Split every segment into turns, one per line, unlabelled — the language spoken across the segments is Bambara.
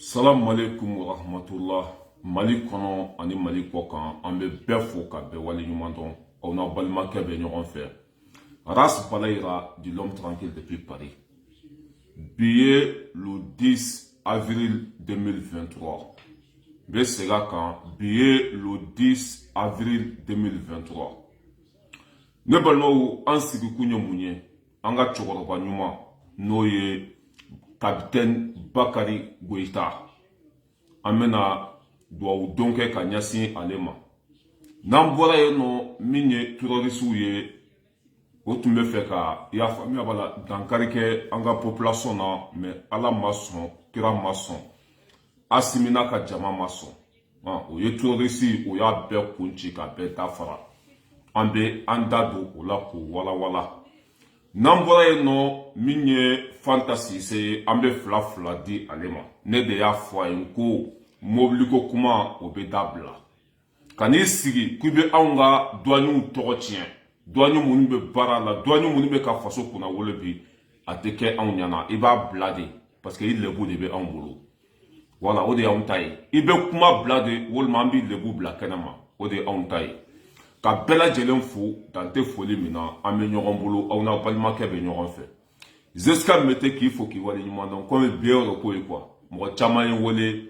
Salam alaikum wa rahmatullah. Mali kono ani Mali kokan an bɛ bɛɛ fo ka bɛɛ wale ɲuman dɔn. Aw n'a balimakɛ bɛ ɲɔgɔn fɛ. Ras Balayira du l'homme tranquille depuis Paris. Billet le 10 avril 2023. Bɛ segin kan billet le 10 avril 2023. Ne balimaw an sigi kun ye mun ye? An ka cɛkɔrɔba ɲuman n'o ye Capitaine Bakari Goïta. An bɛna duwawu don kɛ ka ɲɛsin ale ma. N'an bɔra yen nɔ min ye terrorisiw ye, o tun bɛ fɛ ka i y'a faamuya bala dankari kɛ an ka population na, mais Ala ma sɔn, kira ma sɔn, Asimi n'a ka jama ma sɔn. O ye terrorisi, o y'a bɛɛ kun ci ka bɛɛ dafara. An bɛ an da don o la k'o walawala. N'an bɔra yen nɔ min ye Fanta Sise, an bɛ fila di ale ma. Ne de y'a fɔ a ye ko mobili ko kuma o bɛ dabila. Ka n'i sigi k'i bɛ anw ka douaniers tɔgɔ tiɲɛ, douaniers minnu bɛ baara la, douaniers minnu bɛ ka faso kunna wolo bi, a tɛ kɛ anw ɲɛna. I b'a bila de parce que i lebu de bɛ anw bolo. Voilà, o de y'anw ta ye. I bɛ kuma bila de walima an bɛ lebu bila kɛnɛma, o de y'anw ta ye. Ka bɛɛ lajɛlen fo dan tɛ foli min na an bɛ ɲɔgɔn bolo, aw n'a balimakɛ bɛ ɲɔgɔn fɛ. Zeska mete k'i fo k'i wale ɲuman dɔn komi bi yɔrɔ ko ye quoi. Mɔgɔ caman ye wele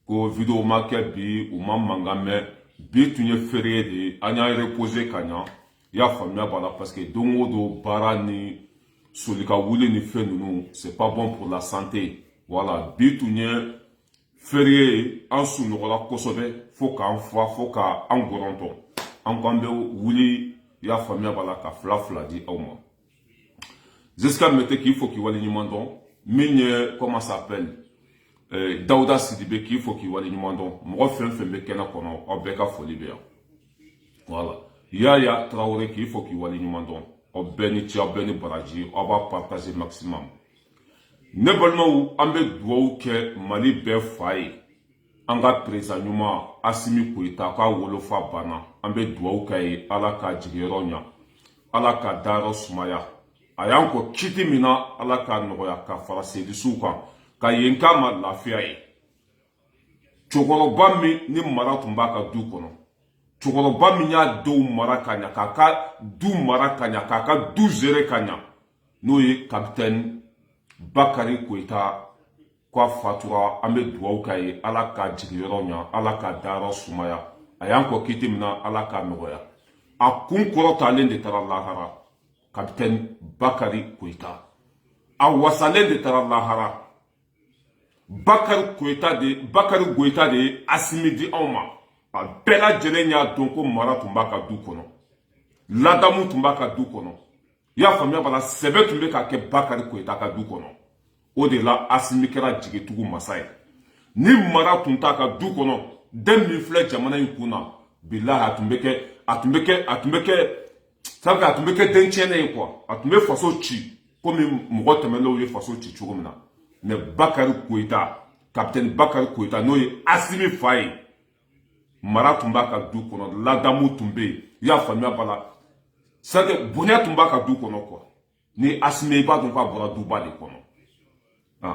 ko vidéo ma kɛ bi u ma mankan mɛn, bi tun ye férié de, an y'a reposer ka ɲa. I y'a faamuya b'a la parce que don o don baara ni solika wuli ni fɛn ninnu c'est pas bon pour la santé. Voilà, bi tun ye férié, an sunɔgɔla kosɛbɛ fo k'an fa fo k'an gɔrɔntɔ. An ko an bɛ wuli, i y'a faamuya b'a la ka fila di aw ma. Zeska mete k'i fo k'i wale ɲuman dɔn, min ye comment s'appelle Dawuda Sidibe k'i fo k'i wale ɲuman dɔn, mɔgɔ fɛn fɛn bɛ kɛnɛ kɔnɔ aw bɛɛ ka foli bɛ yan. Voilà, Yaya Traoré k'i fo k'i wale ɲuman dɔn, aw bɛɛ ni ce aw bɛɛ ni baraji, aw b'a partager maximum. Ne balimaw an bɛ duwawu kɛ Mali bɛɛ fa ye. An ka président ɲuman Asimi Goïta k'a wolofa banna, an bɛ duwawu kɛ ye Ala ka jigiyɔrɔ ɲa, Ala ka dayɔrɔ sumaya. A y'an kɔ kiti min na Ala k'a nɔgɔya ka fara sedisiw kan ka yen k'a ma lafiya ye. Cɛkɔrɔba min ni mara tun b'a ka du kɔnɔ, cɛkɔrɔba min y'a denw mara ka ɲa, k'a ka du mara ka ɲa, k'a ka du gérer ka ɲa, n'o ye Capitaine Bakari Goïta k'a fatura, an bɛ duwawu k'a ye Ala ka jigiyɔrɔ ɲa, Ala ka dayɔrɔ sumaya. A y'an kɔ kiti min na Ala k'a nɔgɔya. A kun kɔrɔtalen de taara lahara, Capitaine Bakari Goïta. A wasalen de taara lahara. Bakari Goïta de ye Asimi di anw ma. A bɛɛ lajɛlen y'a dɔn ko mara tun b'a ka du kɔnɔ, ladamu tun b'a ka du kɔnɔ. I y'a faamuya b'a la, sɛbɛ tun bɛ ka kɛ Bakari Goïta ka du kɔnɔ. O de la Asimi kɛra jigitugu masa ye. Ni mara tun t'a ka du kɔnɔ, den min filɛ jamana in kun na, bilahi a tun bɛ kɛ den tiɲɛnen ye quoi. A tun bɛ faso ci komi mɔgɔ tɛmɛnenw ye faso ci cogo min na. Mais Bakari Goïta, Capitaine Bakari Goïta n'o ye Asimi fa ye, mara tun b'a ka du kɔnɔ, ladamu tun bɛ yen. I y'a faamuya b'a la. C'est que bonya tun b'a ka du kɔnɔ quoi. Ni Asimi i b'a dɔn k'a bɔra duba de kɔnɔ.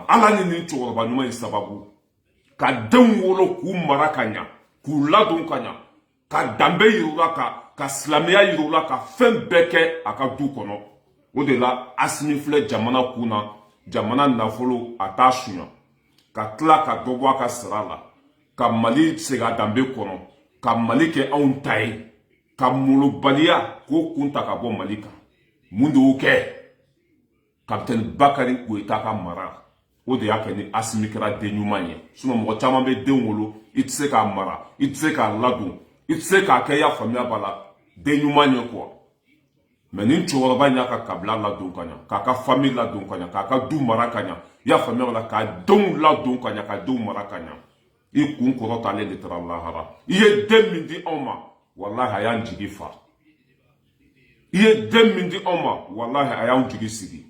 Ala ni nin cɛkɔrɔba ɲuman in sababu ka denw wolo k'u mara ka ɲa, k'u ladon ka ɲa, ka danbe yir'u la, ka silamɛya yir'u la, ka fɛn bɛɛ kɛ a ka du kɔnɔ. O de la Asimi filɛ jamana kun na, jamana nafolo a t'a suɲa, ka tila ka dɔ bɔ a ka sara la, ka Mali segin a danbe kɔnɔ, ka Mali kɛ anw ta ye, ka molobaliya k'o kun ta ka bɔ Mali kan. Mun de y'o kɛ? Capitaine Bakari Goïta ka mara. O de y'a kɛ ni Asimi kɛra den ɲuman ye. Sinon mɔgɔ caman bɛ den wolo, i tɛ se k'a mara, i tɛ se k'a ladon, i tɛ se k'a kɛ, i y'a faamuya b'a la, den ɲuman ye quoi. Mais nin cɛkɔrɔba in y'a ka kabila ladon ka ɲa, k'a ka famille ladon ka ɲa, k'a ka du mara ka ɲa, i y'a faamuya b'a la, k'a denw ladon ka ɲa, k'a denw mara ka ɲa. I kun kɔrɔtalen de taara lahara. I ye den min di anw ma, wallahi a y'an jigi fa. I ye den min di anw ma, wallahi a y'an jigi sigi.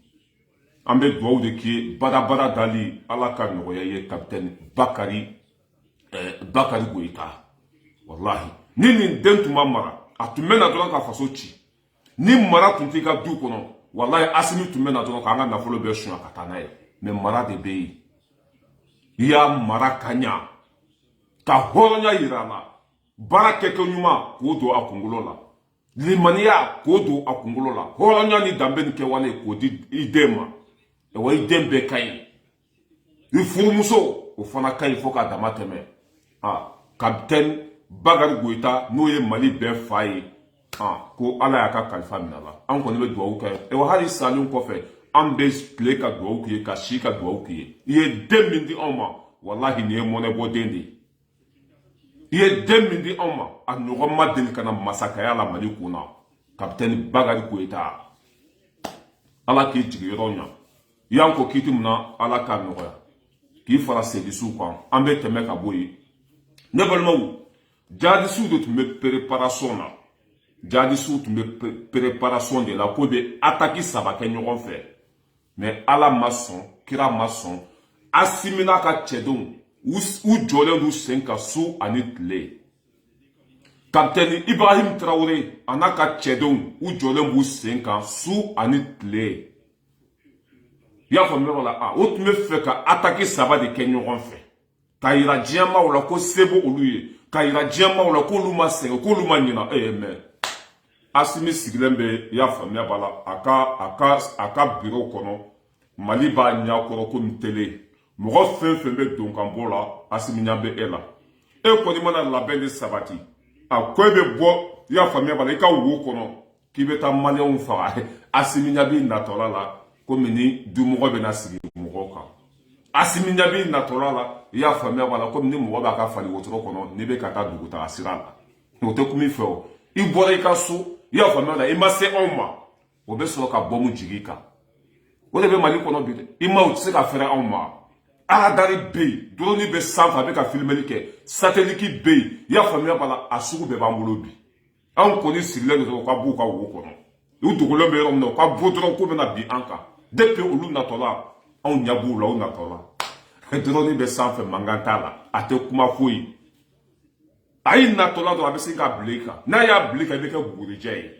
An bɛ duwawu de k'i ye, badabada dali Ala ka nɔgɔya ye Capitaine Bakari Goïta. Wallahi ni nin den tun ma mara, a tun bɛ na dɔrɔn ka faso ci. Ni mara tun t'i ka du kɔnɔ, wallahi Asimi tun bɛ na dɔrɔn k'an ka nafolo bɛɛ suɲa ka taa n'a ye. Mais mara de bɛ yen. ya marakanya ka horonya irana barake ke nyuma ko do akungolo la limaniya ko do akungolo la horonya ni dambe ni ke wane ko di idema e wa idembe kai ifumuso o fana kai foka damateme capitaine Bakary Goïta no ye Mali be faye ko ala ya ka kalifa minala an ko ne be duwawu kɛ e wa hali salun kɔfɛ an be tile ka duwawu k'i ye ka si ka duwawu k'i ye i ye den min di anw ma wallahi nin ye mɔnɛ bɔ den de ye i ye den min di anw ma a ɲɔgɔn ma deli ka na masakaya la Mali kun na capitaine Bakary Goïta ala k'i jigi yɔrɔ ɲa i y'an ko kiti mun na ala k'a nɔgɔya k'i fara segisiw kan an be tɛmɛ ka bɔ yen ne balimaw jadisiw de tun bɛ préparation na jadisiw tun bɛ préparation de la ko bɛ attaque saba kɛ ɲɔgɔn fɛ mais ala ma sɔn kira ma sɔn Asimina ka cɛdenw u jɔlen d'u sen kan su ani tile capitaine Ibrahim Traoré a n'a ka cɛdenw u jɔlen b'u sen kan su ani tile i y'a faamuya o la o tun bɛ fɛ ka attaque saba de kɛ ɲɔgɔn fɛ ka yira diɲɛmaaw la ko se b'o olu ye ka yira diɲɛmaaw la k'olu ma sɛgɛn k'olu ma ɲina mais Asimi sigilen bɛ i y'a faamuya b'a la a ka bureau kɔnɔ Mali b'a ɲakɔrɔ komi télé mɔgɔ fɛn fɛn bɛ don kan bɔ la Asimi ɲa bɛ e la e kɔni mana labɛn de sabati ko e bɛ bɔ i y'a faamuya b'a la i ka wo kɔnɔ k'i bɛ taa maliyɛnw faga Asimi ɲa b'i natɔla la komi ni dumɔgɔ bɛ na sigi mɔgɔw kan Asimi ɲa b'i natɔla la i y'a faamuya b'a la komi ni mɔgɔ b'a ka fali wotoro kɔnɔ n'i bɛ ka taa dugutaga sira la o tɛ kun min fɛ o i bɔra i ka so i y'a faamuya la i ma se anw ma o bɛ sɔrɔ ka bɔmu jigin i kan o de bɛ Mali kɔnɔ bi dɛ i ma o tɛ se ka fɛrɛ anw ma aladari bɛ yen drone bɛ sanfɛ a bɛ ka filimeli kɛ satellite bɛ yen i y'a faamuya b'a la a sugu bɛɛ b'an bolo bi anw kɔni sigilen de dɔrɔn ka b'u ka wo kɔnɔ u dogolen bɛ yɔrɔ min na u ka bɔ dɔrɔn k'u bɛna bin an kan depuis olu natɔla anw ɲɛ b'u la u natɔla drone bɛ sanfɛ mankan t'a la a tɛ kuma foyi a y'i natɔla dɔrɔn a bɛ se ka bila i kan n'a y'a bila i kan i bɛ kɛ bugurijɛ ye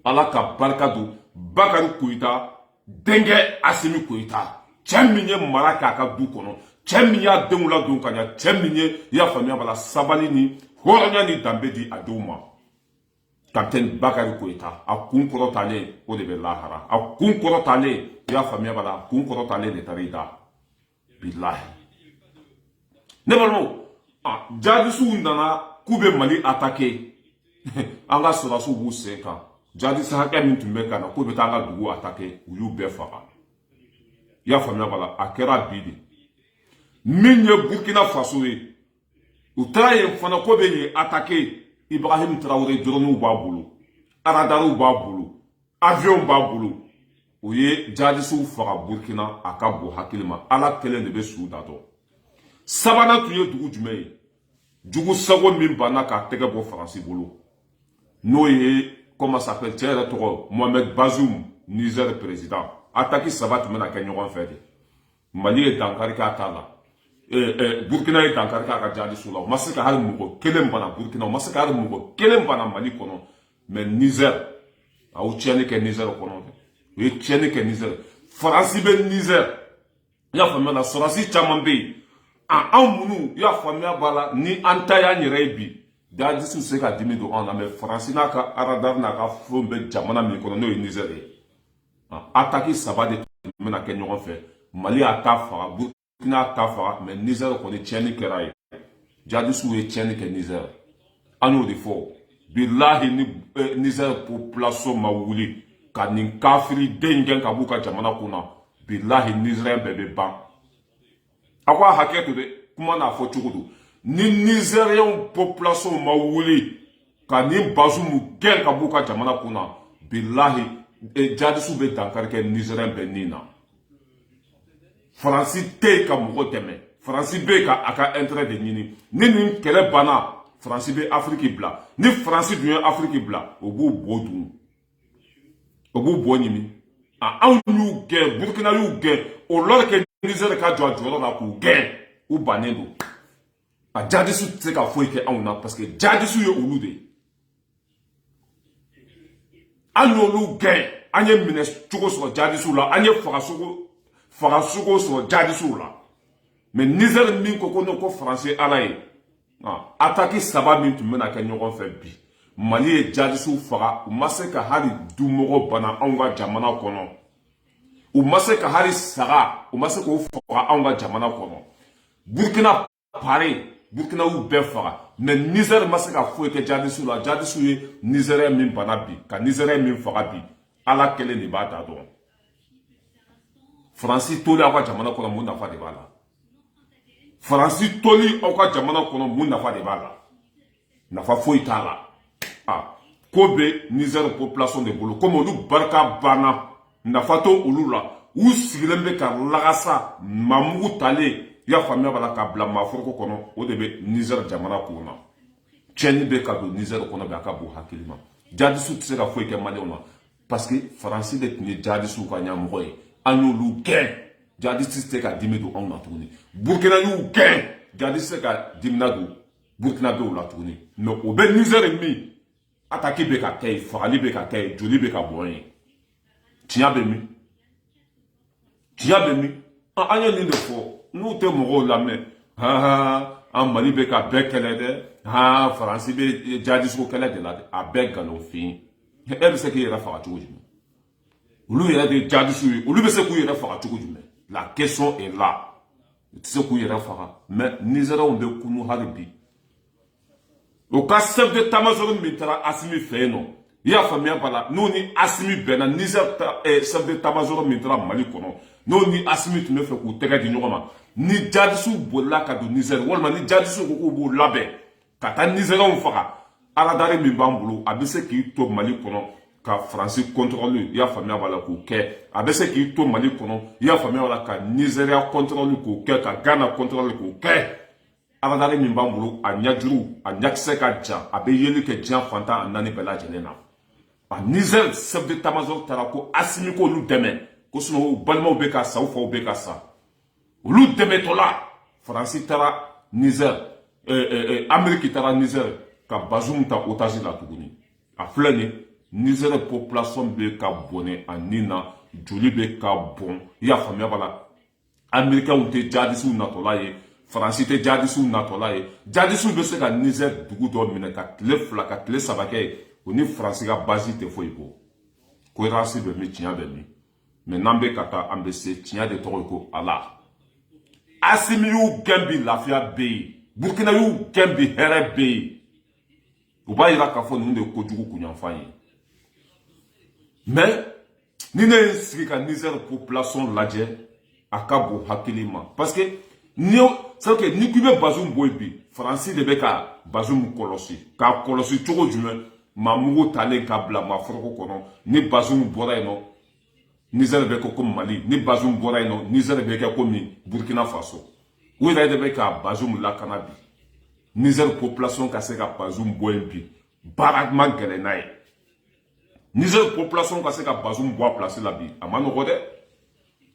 ala ka barika don Bakary Goïta denkɛ Asimi Goïta cɛ min ye mara k'a ka du kɔnɔ cɛ min y'a denw ladon ka ɲa cɛ min ye i y'a faamuya b'a la sabali ni hɔrɔnya ni danbe di a denw ma capitaine Bakary Goïta a kun kɔrɔtalen o de bɛ lahara a kun kɔrɔtalen i y'a faamuya b'a la a kun kɔrɔtalen de taara i da bilahi ne balimaw jadisiw nana k'u bɛ Mali attaquer an ka sɔrɔdasiw b'u sen kan jadisi hakɛ min tun bɛ ka na k'u bɛ taa an ka dugu attaquer u y'u bɛɛ faga i y'a faamuya b'a la a kɛra bi de min ye Burkina Faso ye u taara yen fana ko bɛ yen attaquer Ibrahim Traoré drone b'a bolo radar b'a bolo avion b'a bolo o ye jadisiw faga Burkina a ka bon hakili ma ala kelen de bɛ su da dɔn sabanan tun ye dugu jumɛn ye jugu sago min banna k'a tɛgɛ bɔ Faransi bolo n'o ye comment s'appelle cɛ yɛrɛ tɔgɔ Mohamed Bazoum Niger président attaque saba tun bɛna kɛ ɲɔgɔn fɛ de Mali ye dankari k'a ta la Burkina ye dankari k'a ka jadisiw la o ma se ka hali mɔgɔ kelen bana Burkina o ma se ka hali mɔgɔ kelen bana Mali kɔnɔ mais Niger a y'o tiɲɛni kɛ Niger kɔnɔ u ye tiɲɛni kɛ Niger Faransi bɛ Niger i y'a faamuya la sɔrɔdasi caman bɛ yen anw minnu i y'a faamuya b'a la ni an ta y'an yɛrɛ ye bi jadisiw se ka dimi don anw na mais Faransi n'a ka radar n'a ka fɛnw bɛ jamana min kɔnɔ n'o ye Niger ye attaque saba de tun bɛna kɛ ɲɔgɔn fɛ Mali y'a ta faga Burkina y'a ta faga mais Niger kɔni tiɲɛni kɛra ye jadisiw ye tiɲɛni kɛ Niger an y'o de fɔ bilahi ni Niger population ma wuli ka nin kafiri den gɛn ka b'u ka jamana kunna bilahi Nigérien bɛɛ bɛ ban a ko a hakɛ to dɛ kuma n'a fɔ cogo do ni Nigérien population ma wuli ka nin Bazoum gɛn ka b'u ka jamana kunna bilahi jadisiw bɛ dankari kɛ Nigérien bɛɛ nin na Faransi tɛ yen ka mɔgɔ dɛmɛ Faransi bɛ yen ka a ka intérêt de ɲini ni nin kɛlɛ banna Faransi bɛ Afrique bila ni Faransi dun ye Afrique bila o b'u bɔ dun o b'u bɔ ɲini anw y'u gɛn Burkina y'u gɛn o lɔri kɛ Niger ka jɔ a jɔyɔrɔ la k'u gɛn u bannen don a jadisiw tɛ se ka foyi kɛ anw na parce que jadisiw ye olu de ye an y'olu gɛn an ye minɛ cogo sɔrɔ jadisiw la an ye faga cogo sɔrɔ jadisiw la mais Niger min ko ko français ala ye attaque saba min tun bɛna kɛ ɲɔgɔn fɛ bi Mali ye jadisiw faga u ma se ka hali dumɔgɔ bana anw ka jamana kɔnɔ u ma se ka hali saga u ma se k'o faga anw ka jamana kɔnɔ Burkina pareil Burkina y'u bɛɛ faga mais Niger ma se ka foyi kɛ jadisiw la jadisiw ye Nigérien min bana bi ka Nigérien min faga bi ala kelen de b'a da dɔn Faransi toli aw ka jamana kɔnɔ mun nafa de b'a la Faransi toli aw ka jamana kɔnɔ mun nafa de b'a la nafa foyi t'a la ko bɛ Niger population de bolo comme olu barika banna nafa to olu la u sigilen bɛ ka lagasa mamugu talen i y'a faamuya b'a la ka bila maaforoko kɔnɔ o de bɛ Niger jamana kun na tiɲɛni bɛ ka don Niger kɔnɔ bɛ a ka bon hakili ma jadisiw tɛ se ka foyi kɛ Maliyɛnw na parce que Faransi de tun ye jadisiw ka ɲɛmɔgɔ ye an y'olu gɛn jadisi tɛ ka dimi don anw na tuguni Burkina y'u gɛn jadisi tɛ ka dimina don Burkina bɛw la tuguni mais o bɛ Niger min attaque bɛ ka kɛ yen fagali bɛ ka kɛ yen joli bɛ ka bɔn yen tiɲɛ bɛ min tiɲɛ bɛ min an ye nin de fɔ n'u tɛ mɔgɔw lamɛn an Mali bɛ ka bɛɛ kɛlɛ dɛ Faransi bɛ jadisiw kɛlɛ de la dɛ a bɛɛ nkalonfin e bɛ se k'i yɛrɛ faga cogo jumɛn olu yɛrɛ de jadisiw ye olu bɛ se k'u yɛrɛ faga cogo jumɛn la question est là u tɛ se k'u yɛrɛ faga mais Nigériens bɛ kunu hali bi o ka chef d'état-major min taara Asimi fɛ yen nɔ i y'a faamuya b'a la n'o ni Asimi bɛnna Niger chef d'état-major min taara Mali kɔnɔ n'o ni Asimi tun bɛ fɛ k'u tɛgɛ di ɲɔgɔn ma ni jadisiw bolila ka don Niger walima ni jadisiw ko k'u b'u labɛn ka taa Nigériens faga aladari min b'an bolo a bɛ se k'i to Mali kɔnɔ ka Faransi contrôle i y'a faamuya b'a la k'o kɛ a bɛ se k'i to Mali kɔnɔ i y'a faamuya b'a la ka Nigeria contrôle k'o kɛ ka Ghana contrôle k'o kɛ aladari min b'an bolo a ɲajuru a ɲakisɛ ka jan a bɛ yeli kɛ diɲɛ fantan a naani bɛɛ lajɛlen na a Niger chef d'état-major taara ko Asimi k'olu dɛmɛ ko sinon u balimaw bɛ ka sa u faw bɛ ka sa olu dɛmɛtɔ la Faransi taara Niger Amérique taara Niger ka Bazoum ta otage la tuguni a filɛ nin Niger population bɛ ka bɔnɛ a nin na joli bɛ ka bɔn i y'a faamuya b'a la Américains tɛ jadisiw natɔla ye Faransi tɛ jadisiw natɔla ye jadisiw bɛ se ka Niger dugu dɔ minɛ ka tile fila ka tile saba kɛ o ni Faransi ka base tɛ foyi bɔ cohérence bɛ min tiɲɛ bɛ min mais n'an bɛ ka taa an bɛ se tiɲɛ de tɔgɔ ye ko Ala Asimi y'u gɛn bi lafiya bɛ yen Burkina y'u gɛn bi hɛrɛ bɛ yen u b'a yira k'a fɔ ninnu de ye kojugu kunyanfan ye mais ni ne ye n sigi ka Niger population lajɛ a ka bon hakili ma parce que ni k'i bɛ Bazoum bɔ yen bi Faransi de bɛ ka Bazoum kɔlɔsi k'a kɔlɔsi cogo jumɛn maamugu talen k'a bila maaforoko kɔnɔ ni Bazoum bɔra yen nɔ Niger bɛ kɛ komi Mali ni Bazoum bɔra yen nɔ Niger bɛ kɛ komi Burkina Faso u yɛrɛ de bɛ ka Bazoum lakana bi Niger population ka se ka Bazoum bɔ yen bi baara ma gɛlɛn n'a ye Niger population ka se ka Bazoum bɔ a place la bi a ma nɔgɔ dɛ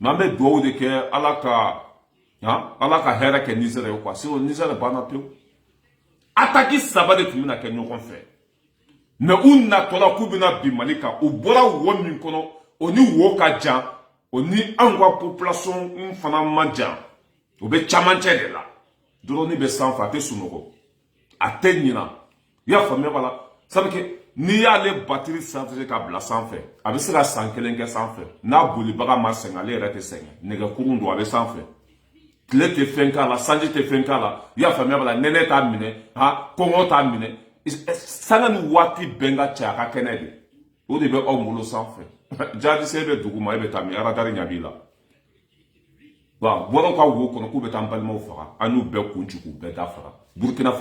mais an bɛ dugawu de kɛ Ala ka hɛrɛ kɛ Niger ye quoi sinon Niger banna pewu attaque saba de tun bɛna kɛ ɲɔgɔn fɛ mais u natɔla k'u bɛna bin Mali kan u bɔra wo min kɔnɔ o ni wo ka jan o ni anw ka population fana man jan o bɛ camancɛ de la drone bɛ sanfɛ a tɛ sunɔgɔ a tɛ ɲina i y'a faamuya b'a la sabu kɛ n'i y'ale batiri charger ka bila sanfɛ a bɛ se ka san kelen kɛ sanfɛ n'a bolibaga ma sɛgɛn ale yɛrɛ tɛ sɛgɛn nɛgɛkurun don a bɛ sanfɛ tile tɛ fɛn k'a la sanji tɛ fɛn k'a la i y'a faamuya b'a la nɛnɛ t'a minɛ kɔngɔ t'a minɛ sanga ni waati bɛɛ ka cɛ a ka kɛnɛ de o de bɛ aw bolo sanfɛ jadise bɛ dugu ma e bɛ taa min aradari ɲɛ b'i la wa bɔrɔ ka wo kɔnɔ k'u bɛ taa an balimaw faga an y'u bɛɛ kun ci k'u bɛɛ da faga Burkina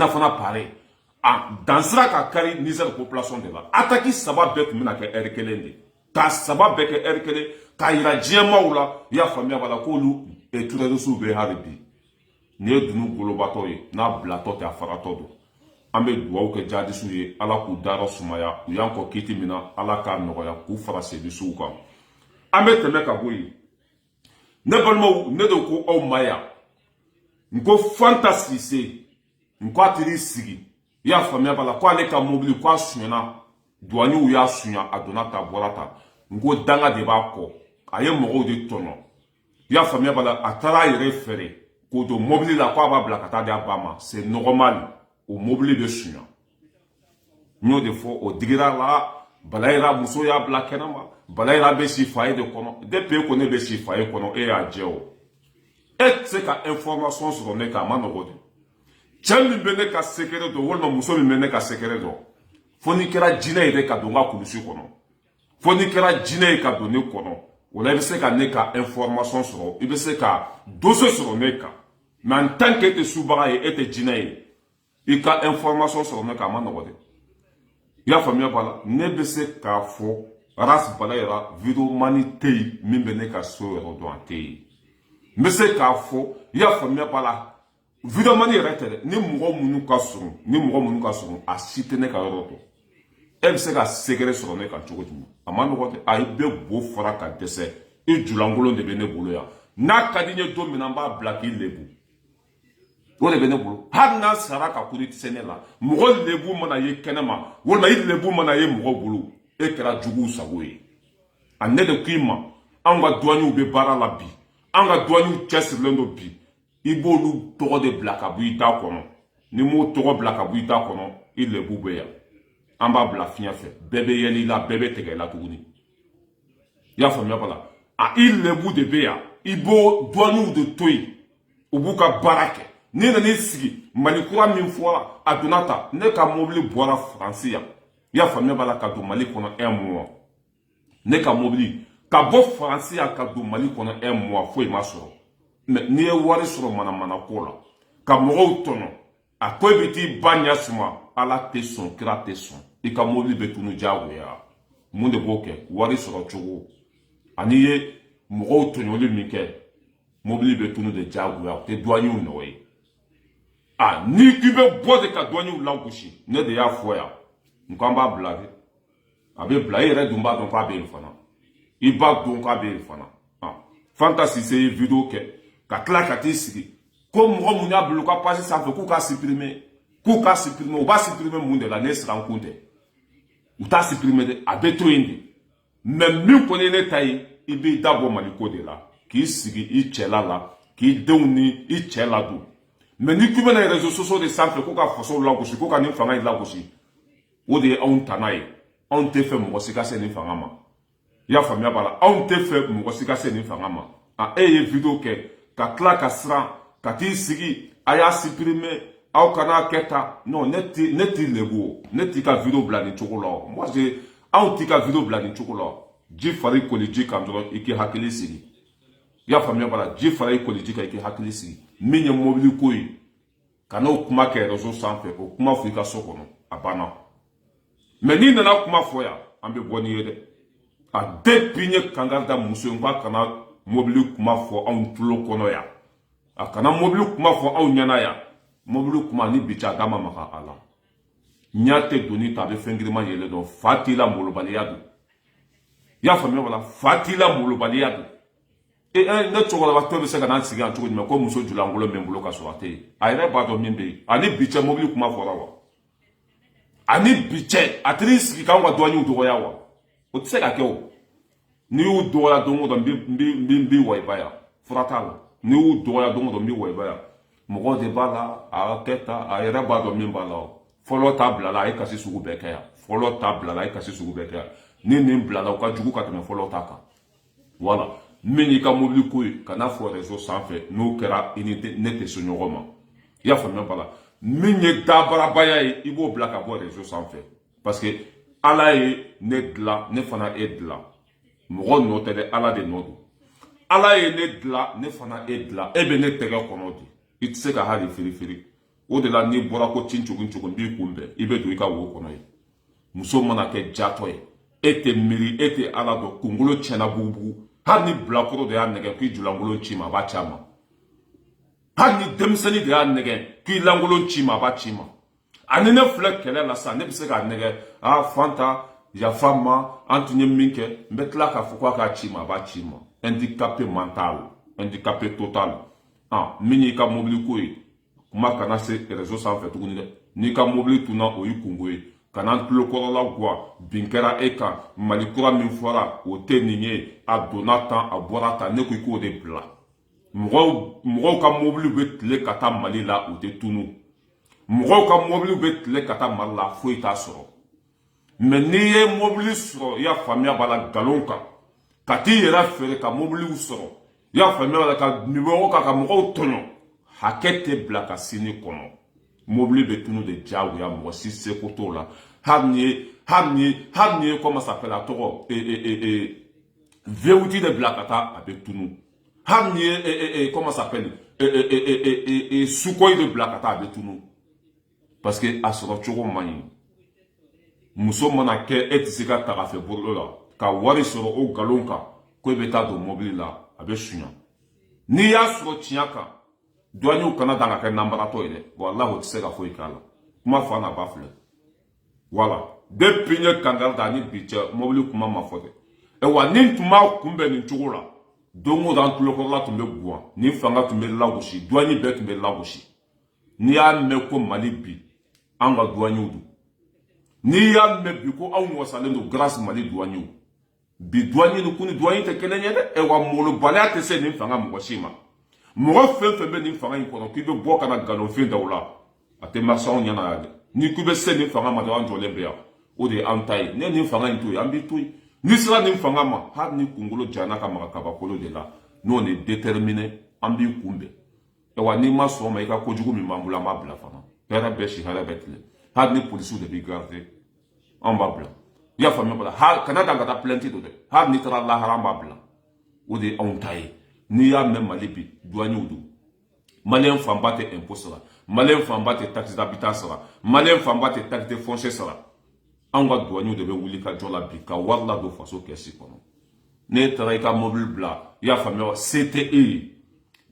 fana pareil dansira ka kari Niger population de la attaque saba bɛɛ tun bɛna kɛ heure kelen de k'a saba bɛɛ kɛ heure kelen k'a yira diɲɛmaw la i y'a faamuya b'a la k'olu terroristes bɛ hali bi nin ye dunu golobatɔ ye n'a bilatɔ tɛ a faratɔ don an bɛ dugawu kɛ jadisiw ye Ala k'u dayɔrɔ sumaya u y'an kɔ kiti min na Ala k'a nɔgɔya k'u fara sebisiw kan an bɛ tɛmɛ ka bɔ yen ne balimaw ne de ko aw ma yan n ko Fanta Sise n ko a tiri sigi i y'a faamuya b'a la ko ale ka mobili ko a suɲɛna douaniers y'a suɲɛ a donna ta a bɔra ta n ko danga de b'a kɔ a ye mɔgɔw de tɔɲɔ Il y a famille à tara référé. Quand on mobile la quoi va blacata de Abama, c'est normal au mobile de Sunya. Nous des fois au digira là, balaira muso ya blackenama, balaira be si faye de kono, depuis qu'on est be si faye kono et à Djeo. Et c'est qu'à information sur le cas manogode. Tiens mi bene ka secret de wolma muso mi bene ka secret do. Foni kera jina ide ka donga kulusi kono. Foni kera jina ka donné kono. Wala ibe se ka ne ka information sur, ibe se ka dossier sur ne ka. Mais en tant que te subaga et te jina i ka information sur ne ka manogode. Ya famille bala ne be se ka fo ras bala ira video mani tei mi bene ka so ro do antei. Me se ka fo ya famille bala video mani rete ni mugo munu ka surun a site ne ka ro to. E be se ka secret sur ne ka chogo dum. Amano gote ay be bo fora ka dese e julangolo de bene bolo ya. Na kadinye do minamba blaki lebu. Wole bene bolo har na sara ka kuri tsenela mugo lebu mana ye kenema wole yi lebu mana ye mugo bolo e kera jugu sagoye ane de kima anga douani be bara la bi anga douani chesir lendo bi ibolu togo de blaka buita kono ni mo togo blaka buita kono il lebu be ya amba bla finya fe bebe yeli la bebe tege la tuguni ya famia bala a il lebu de be ya ibo douani de toy ubuka barake ni na ni sigi malikura min fora adunata ne ka mobile bora francia ya famille bala ka do mali kono 1 mois ne ka mobile ka bo francia ka do mali kono 1 mois foi masoro mais ni e wari soro mana kola ka mo tono a ko biti banya suma ala teson kra teson e ka mobile betunu jawo ya munde boke wari soro chogo ani ye mo tono le mike mobile betunu de jawo ya te douanier no we. Ah, ni qui veut boire de cadouani ou l'angouchi, ne de ya foya. Nous quand va blaguer. Avec blaguer, il va donc pas bien fana. Il va donc pas bien fana. Ah, fantasy c'est vidéo que, katla katisi. Comme on a bloqué passer ça fait qu'on supprimer. Qu'on supprimer, on va supprimer monde de la naissance rencontre. Ou ta supprimer avec tout indi. Même mieux qu'on est taillé, il va d'abord maliko de là. Qui sigi, il tchela là. Qui donne, il tchela d'où. Mais ni qui les réseaux sociaux de centre ko ka façon la gosi ko ka ni fanga la gosi o de on tanaye on te fait mo sika se ni fanga ma ya famia bala on te fait mo sika se ni fanga ma a eye vidéo ke ka kla ka sra ka ti sigi aya supprimer au kana keta non neti lebo neti ka vidéo bla ni chokola moi j'ai on ti ka vidéo bla ni chokola ji fari ko li ji kan do iki hakili sigi ya famia bala ji fari ko li ji ka iki hakili sigi minye mobile koyi kana okuma ke réseau sanfé okuma fuika sokono abana mais ni nana kuma foya ambe boni yede a depinye kangarda muso ngwa kana mobile kuma fo on tulo kono ya a kana mobile kuma fo on nyana ya mobile kuma ni bicha dama maka ala nyate doni tabe fengrima yele do fatila molobaliyadu ya famille wala fatila molobaliyadu. Et ne chocolat va te faire un cigare tout mais comme monsieur Julangolo même bloc à soirée. Aïe pas de mimbe. Ani biche mobile kuma fora wa. Ani biche atrice qui quand on doit nous doya wa. O tse ka keo. Ni u doya dongo do mbi wa ibaya. Fratala. Ni u doya dongo do mbi wa ibaya. Mo de bala a keta aïe ba do mimba la. Follow table la e kasi sugu beka. Follow table la e kasi sugu beka. Ni mbla la ka jugu ka te follow taka. Voilà. Meni ka mobile koy kana fo réseau sans fait no kera unité nete so nyogoma ya fa même pas là minye dabara baya ibo blaka bo réseau sans fait parce que ala e nedla ne fana edla mo note de ala de nodo ala e nedla ne fana edla e be ne tega konodi itse ka hali firi o de la ni bora ko chinchugu bi kumbe ibe do ika wo kono muso mana ke jato ete miri ete ala do kungulo chena bubu hani blakoro de ya nege ki julangolo chima ba chama hani demseni de ya nege ki langolo chima ba chima anine flek kele la sa ne bise ka nege a fanta ya fama antunye minke mbetla ka fukwa ka chima ba chima handicapé mental handicapé total ah mini ka mobile koyi kuma kana se réseau sans fait tuguni de ni ka mobile tuna o yi kungoyi kana tulokɔrɔla gwa bin kɛra e kan Mali kura min fɔra o tɛ nin ye a donna tan a bɔra tan ne ko i k'o de bila mɔgɔw ka mobili bɛ tile ka taa Mali la o tɛ tunu mɔgɔw ka mobili bɛ tile ka taa Mali la foyi t'a sɔrɔ mais n'i ye mobili sɔrɔ i y'a faamuya b'a la nkalon kan ka t'i yɛrɛ feere ka mobiliw sɔrɔ i y'a faamuya b'a la ka numéro ka mɔgɔw tɔɲɔ hakɛ tɛ bila ka sini kɔnɔ mobili bɛ tunu de diyagoya mɔgɔ si seko t'o la hali ni ye comment s'appelle a tɔgɔ V8 de bila ka taa a bɛ tunu hali ni ye comment s'appelle Sukhoi de bila ka taa a bɛ tunu parce que a sɔrɔ cogo man ɲi muso mana kɛ e tɛ se ka taga fɛ bolo la ka wari sɔrɔ o nkalon kan ko e bɛ taa don mobili la a bɛ suɲa n'i y'a sɔrɔ tiɲɛ kan douaniers kana dan ka kɛ nanbaratɔ ye dɛ walahi o tɛ se ka foyi k'a la kuma fa n'a ba filɛ voilà depuis n ye kankari da ni bi cɛ mobili kuma ma fɔ dɛ wa ni tun b'a kunbɛn nin cogo la don o don an tulokɔrɔla tun bɛ guwan ni fanga tun bɛ lagosi douanier bɛɛ tun bɛ lagosi n'i y'a mɛn ko Mali bi an ka douaniers don n'i y'a mɛn bi ko anw wasalen don grâce Mali douaniers bi douanier ni kun ni douanier tɛ kelen ye dɛ wa molobaliya tɛ se nin fanga mɔgɔ si ma mɔgɔ fɛn fɛn bɛ nin fanga in kɔnɔ k'i bɛ bɔ ka na nkalonfin da o la a tɛ marché anw ɲɛna yan dɛ ni k'i bɛ se nin fanga ma dɔrɔn an jɔlen bɛ yan o de ye an ta ye ne nin fanga in to yen an b'i to yen n'i sera nin fanga ma hali ni kunkolo jana ka maga kabakolo de la n'o ni déterminé an b'i kunbɛn wa n'i ma sɔn ma i ka kojugu min b'an bolo an b'a bila fana hɛrɛ bɛ si hɛrɛ bɛ tile hali ni polisiw de b'i garder an b'a bila i y'a faamuya bala kana dan ka taa plainte don dɛ hali n'i taara lahara an b'a bila o de ye anw ta ye n'i y'a mɛn Mali bi douaniers don maliyɛn fanba tɛ impôt sara maliyɛn fanba tɛ taxe d'habitation sara maliyɛn fanba tɛ taxe de foncier sara anw ka douaniers de bɛ wuli ka jɔ la bi ka wari ladon faso kɛsi kɔnɔ n'e taara i ka mobili bila i y'a faamuya se tɛ e ye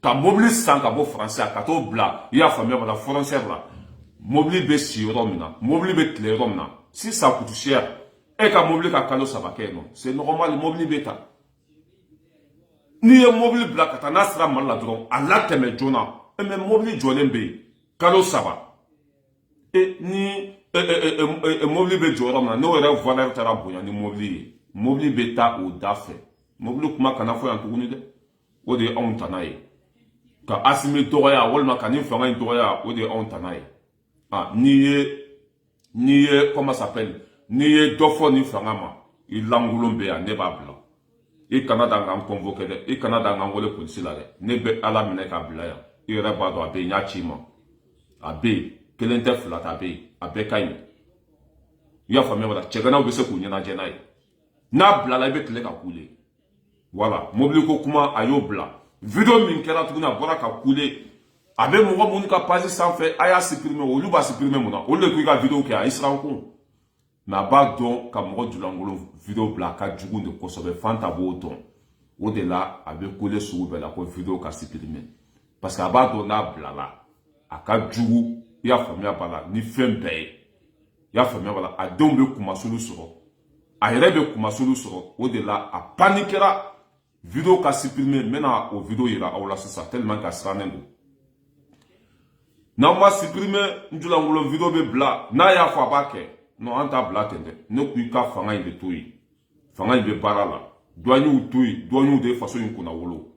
ka mobili san ka bɔ faransi ka t'o bila i y'a faamuya bala frontière la mobili bɛ si yɔrɔ min na mobili bɛ tile yɔrɔ min na si ça coûte cher e ka mobili ka kalo 3 kɛ yen nɔ c'est normal mobili bɛ ta n'i ye mobili bila ka taa n'a sera Mali la dɔrɔn a latɛmɛ joona mais mobili jɔlen bɛ yen kalo 3 ni mobili bɛ jɔ yɔrɔ min na n'o yɛrɛ valeur taara bonya ni mobili ye mobili bɛ taa o da fɛ mobili kuma kana fɔ yan tuguni dɛ o de ye anw ta n'a ye ka Asimi dɔgɔya walima ka nin fanga in dɔgɔya o de ye anw ta n'a ye n'i ye comment s'appelle n'i ye dɔ fɔ nin fanga ma i lankolon bɛ yan ne b'a bila i kana dan k'an convoquer dɛ i kana dan k'an wele polisi la dɛ ne bɛ Ala minɛ k'a bila yan i yɛrɛ b'a dɔn a bɛ yen n y'a ci i ma a bɛ yen kelen tɛ fila tɛ a bɛ yen a bɛɛ ka ɲi i y'a faamuya wala cɛganaw bɛ se k'u ɲɛnajɛ n'a ye n'a bilala i bɛ tile ka kule wala mobili ko kuma a y'o bila video min kɛra tuguni a bɔra ka kule a bɛ mɔgɔ minnu ka page sanfɛ a y'a supprimer olu b'a supprimer mun na olu de k'u ka video kɛ a ye siran kun mais a b'a dɔn ka mɔgɔ julankolon video bila a ka jugu de kosɛbɛ Fanta b'o dɔn o de la a bɛ kule sugu bɛɛ la ko video ka supprimer parce que a b'a dɔn n'a bilala a ka jugu i y'a faamuya b'a la ni fɛn bɛɛ ye i y'a faamuya b'a la a denw bɛ kumasulu sɔrɔ a yɛrɛ bɛ kumasulu sɔrɔ o de la a paniquera video ka supprimer n bɛna o video yira aw la sisan tellement que a sirannen don n'aw ma supprimer n julankolon video bɛ bila n'a y'a fɔ a b'a kɛ non an t'a bila ten dɛ ne ko i ka fanga in bɛ to yen fanga in bɛ baara la douaniers to yen douaniers de ye faso in kunna wolo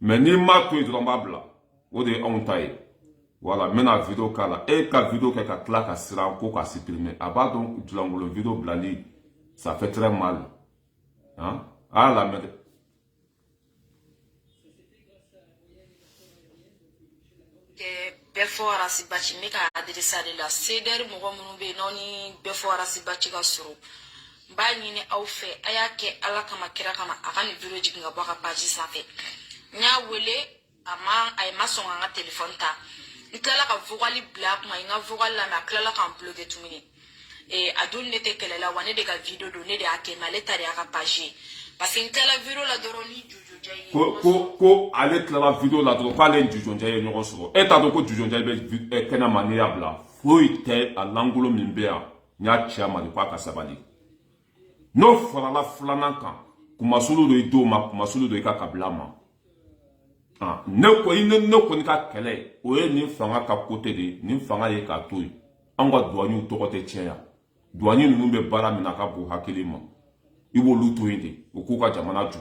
mais n'i m'a to yen dɔrɔn n b'a bila o de ye anw ta ye voilà n bɛna video k'a la e ka video kɛ ka tila ka siran ko ka supprimer a b'a dɔn julankolon video bilali ça fait très mal hein a y'a lamɛn dɛ
bɛɛ fɔ arasibaci ne ka adresse de la CDR mɔgɔ minnu bɛ yen n'aw ni bɛɛ fɔ arasibaci ka sɔrɔ n b'a ɲini aw fɛ a y'a kɛ Ala kama kira kama a ka nin video jigin ka bɔ a ka page sanfɛ n y'a wele a ma sɔn ka n ka téléphone ta n tilala ka vocal bila a kuma n ka vocal lamɛn a tilala k'an bloquer tuguni a don ne tɛ kɛlɛ la wa ne de ka video don ne de y'a kɛ mais ale ta de y'a ka page ye parce que n tilala video la dɔrɔn ni jujuja ye
ko ale tilala video la dɔrɔn k'ale ni jujonja ye ɲɔgɔn sɔrɔ e t'a dɔn ko jujonja bɛ kɛnɛma n'i y'a bila foyi tɛ a lankolon min bɛ yan n y'a ci a ma de k'a ka sabali n'o farala filanan kan kumasulu dɔ i denw ma kumasulu dɔ i ka kabila ma ne kɔni ka kɛlɛ o ye nin fanga ka côté de ye nin fanga ye k'a to yen an ka douaniers tɔgɔ tɛ tiɲɛ yan douanier ninnu bɛ baara min na ka bon hakili ma i b'olu to yen de u k'u ka jamana jɔ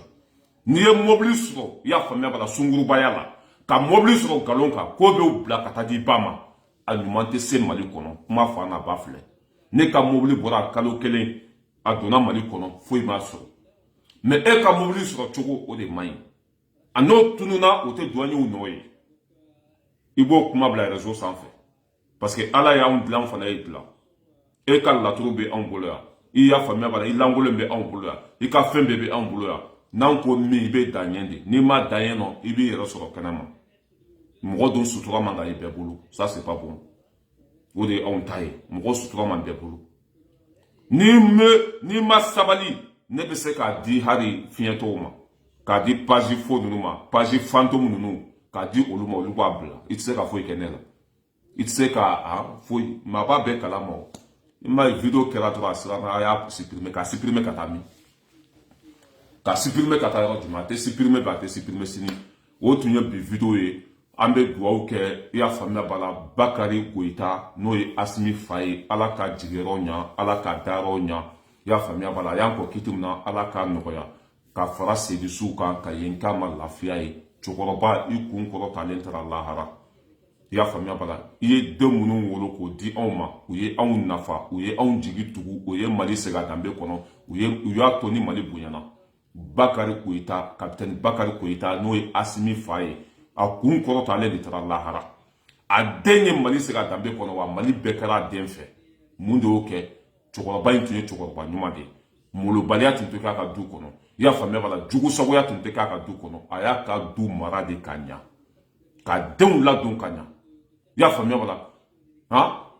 n'i ye mobili sɔrɔ i y'a faamuya bala sungurubaya la ka mobili sɔrɔ nkalon kan k'o bɛ bila ka taa di ba ma a ɲuman tɛ se Mali kɔnɔ kuma fa n'a ba filɛ ne ka mobili bɔra kalo kelen a donna Mali kɔnɔ foyi m'a sɔrɔ mais e ka mobili sɔrɔ cogo o de man ɲi a n'o tununa o tɛ douaniers nɔ ye i b'o kuma bila réseau sanfɛ parce que Ala y'anw dilan fana ye dilan e ka laturu bɛ anw bolo yan i y'a faamuya bala i lankolon bɛ anw bolo yan i ka fɛn bɛɛ bɛ anw bolo yan n'an ko min i bɛ dan ɲɛ de n'i ma dan ɲɛ nɔ i b'i yɛrɛ sɔrɔ kɛnɛma mɔgɔ dun sutura man ka i bɛɛ bolo ça c'est pas bon o de ye anw ta ye mɔgɔ sutura man bɛɛ bolo n'i ma sabali ne bɛ se k'a di hali fiɲɛtɔw ma k'a di page fo ninnu ma page fantôme ninnu k'a di olu ma olu b'a bila i tɛ se ka foyi kɛ ne la i tɛ se ka foyi maa b'a bɛɛ kalama o i ma ye video kɛra dɔrɔn a sera a y'a supprimer k'a supprimer ka taa min ka supprimer ka taa yɔrɔ jumɛn a tɛ supprimer bi a tɛ supprimer sini o tun ye bi video ye an bɛ dugawu kɛ i y'a faamuya bala Bakari Koyita n'o ye Asimi fa ye Ala ka jigiyɔrɔ ɲa Ala ka dayɔrɔ ɲa i y'a faamuya bala a y'an kɔ kiti min na Ala k'a nɔgɔya ka fara segisiw kan ka yen k'a ma lafiya ye cɛkɔrɔba i kun kɔrɔtalen taara lahara i y'a faamuya bala i ye den minnu wolo k'o di anw ma u ye anw nafa u ye anw jigi tugu u ye Mali segin a danbe kɔnɔ u y'a to ni Mali bonyana Bakari Koyita capitaine Bakari Koyita n'o ye Asimi fa ye a kun kɔrɔtalen de taara lahara a den ye Mali segin a danbe kɔnɔ wa Mali bɛɛ kɛra a den fɛ mun de y'o kɛ cɛkɔrɔba in tun ye cɛkɔrɔba ɲuman de ye molobaliya tun tɛ k'a ka du kɔnɔ i y'a faamuya bala jugusagoya tun tɛ k'a ka du kɔnɔ a y'a ka du mara de ka ɲa ka denw ladon ka ɲa i y'a faamuya bala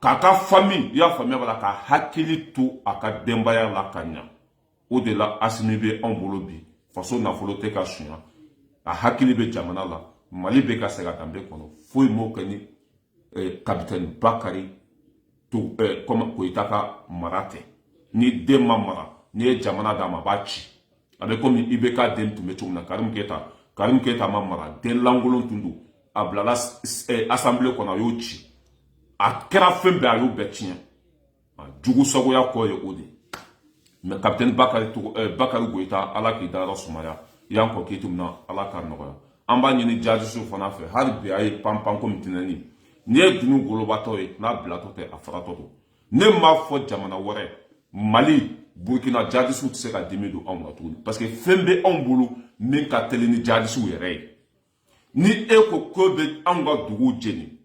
k'a ka famille i y'a faamuya bala ka hakili to a ka denbaya la ka ɲa o de la Asimi bɛ anw bolo bi faso nafolo tɛ ka suɲa a hakili bɛ jamana la Mali bɛ ka segin a danbe kɔnɔ foyi m'o kɛ ni capitaine Bakari Koyita ka mara tɛ ni den ma mara n'i ye jamana d'a ma a b'a ci a bɛ komi IBK den tun bɛ cogo min na Karim Keyita ma mara den lankolon tun don a bilala assemblée kɔnɔ a y'o ci a kɛra fɛn bɛɛ a y'o bɛɛ tiɲɛ jugusagoya kɔ ye o de mais capitaine Bakari Koyita Ala k'i dayɔrɔ sumaya i y'an kɔ kiti min na Ala k'a nɔgɔya an b'a ɲini jadisiw fana fɛ hali bi a ye panpan komi tinɛni n'i ye dunu golobatɔ ye n'a bilatɔ tɛ a faratɔ don ne m'a fɔ jamana wɛrɛ Mali Burkina jadisiw tɛ se ka dimi don anw na tuguni parce que fɛn bɛ anw bolo min ka teli ni jadisiw yɛrɛ ye ni e ko ko bɛ anw ka dugu jeni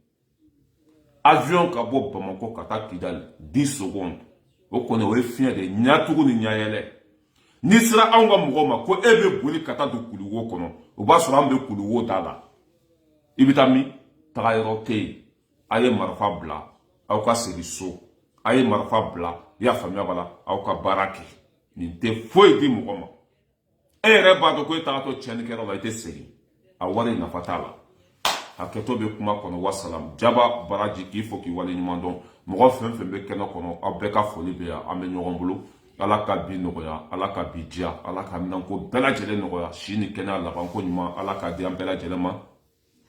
avion ka bɔ Bamako ka taa Kidali 10 secondes o kɔni o ye fiɲɛ de ɲatugu ni ɲayɛlɛ n'i sera anw ka mɔgɔw ma ko e bɛ boli ka taa don Kuluwo kɔnɔ o b'a sɔrɔ an bɛ Kuluwo da la i bɛ taa min taga yɔrɔ tɛ yen a ye marifa bila aw ka segin so a ye marifa bila i y'a faamuya bala aw ka baara kɛ nin tɛ foyi di mɔgɔ ma e yɛrɛ b'a dɔn ko e tagatɔ tiɲɛnikɛyɔrɔ la i tɛ segin a wari nafa t'a la hakɛto bɛ kuma kɔnɔ wasalam Jaba Baraji k'i fo k'i waleɲuman dɔn mɔgɔ fɛn fɛn bɛ kɛnɛ kɔnɔ aw bɛɛ ka foli bɛ yan an bɛ ɲɔgɔn bolo Ala ka bi nɔgɔya Ala ka bi diya Ala ka minanko bɛɛ lajɛlen nɔgɔya si ni kɛnɛya labanko ɲuman Ala ka di an bɛɛ lajɛlen ma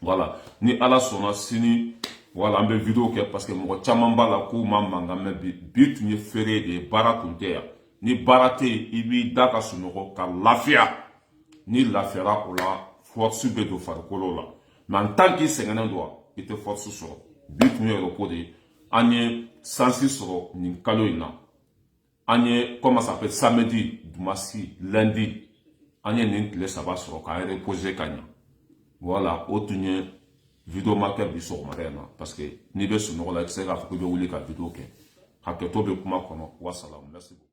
voilà ni Ala sɔnna sini voilà an bɛ vidéo kɛ parce que mɔgɔ caman b'a la k'u ma mankan mɛn bi tun ye feere de ye baara tun tɛ yan ni baara tɛ yen i b'i da ka sunɔgɔ ka lafiya ni lafiyara o la force bɛ don farikolo la mais en tant que i sɛgɛnnen don i tɛ force sɔrɔ bi tun ye repos de ye an ye sansi sɔrɔ nin kalo in na an ye comment ça s'appelle samedi dimanche lundi an ye nin tile 3 sɔrɔ k'an reposer ka ɲa voilà o tun ye vidéo ma kɛ bi sɔgɔmada in na parce que n'i bɛ sunɔgɔ la i tɛ se k'a fɔ k'i bɛ wuli ka vidéo kɛ hakɛto bɛ kuma kɔnɔ wasalam merci beaucoup